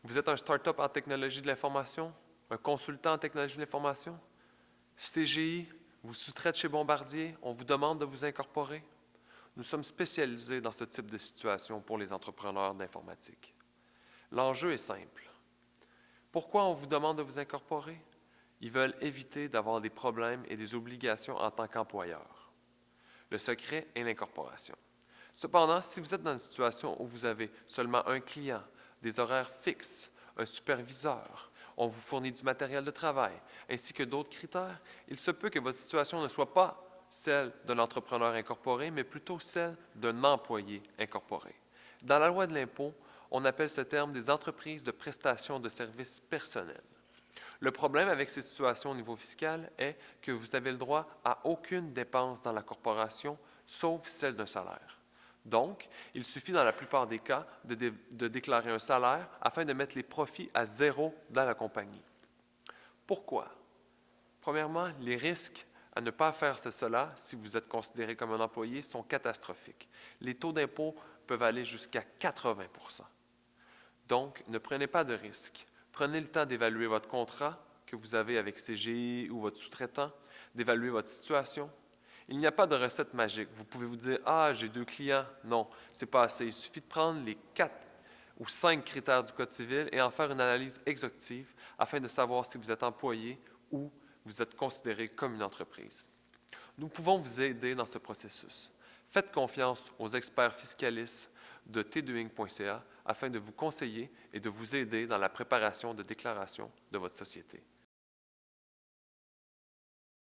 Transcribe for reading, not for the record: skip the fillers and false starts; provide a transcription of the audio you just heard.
Vous êtes un start-up en technologie de l'information, un consultant en technologie de l'information. CGI vous sous-traite chez Bombardier, on vous demande de vous incorporer. Nous sommes spécialisés dans ce type de situation pour les entrepreneurs d'informatique. L'enjeu est simple. Pourquoi on vous demande de vous incorporer? Ils veulent éviter d'avoir des problèmes et des obligations en tant qu'employeur. Le secret est l'incorporation. Cependant, si vous êtes dans une situation où vous avez seulement un client, des horaires fixes, un superviseur, on vous fournit du matériel de travail, ainsi que d'autres critères, il se peut que votre situation ne soit pas celle d'un entrepreneur incorporé, mais plutôt celle d'un employé incorporé. Dans la loi de l'impôt, on appelle ce terme des entreprises de prestation de services personnels. Le problème avec ces situations au niveau fiscal est que vous avez le droit à aucune dépense dans la corporation, sauf celle d'un salaire. Donc, il suffit dans la plupart des cas de déclarer un salaire afin de mettre les profits à zéro dans la compagnie. Pourquoi? Premièrement, les risques à ne pas faire cela si vous êtes considéré comme un employé sont catastrophiques. Les taux d'impôt peuvent aller jusqu'à 80 %. Donc, ne prenez pas de risques. Prenez le temps d'évaluer votre contrat que vous avez avec CGI ou votre sous-traitant, d'évaluer votre situation. Il n'y a pas de recette magique. Vous pouvez vous dire « Ah, j'ai 2 clients. » Non, ce n'est pas assez. Il suffit de prendre les 4 ou 5 critères du Code civil et en faire une analyse exhaustive afin de savoir si vous êtes employé ou vous êtes considéré comme une entreprise. Nous pouvons vous aider dans ce processus. Faites confiance aux experts fiscalistes de tdoing.ca afin de vous conseiller et de vous aider dans la préparation de déclaration de votre société.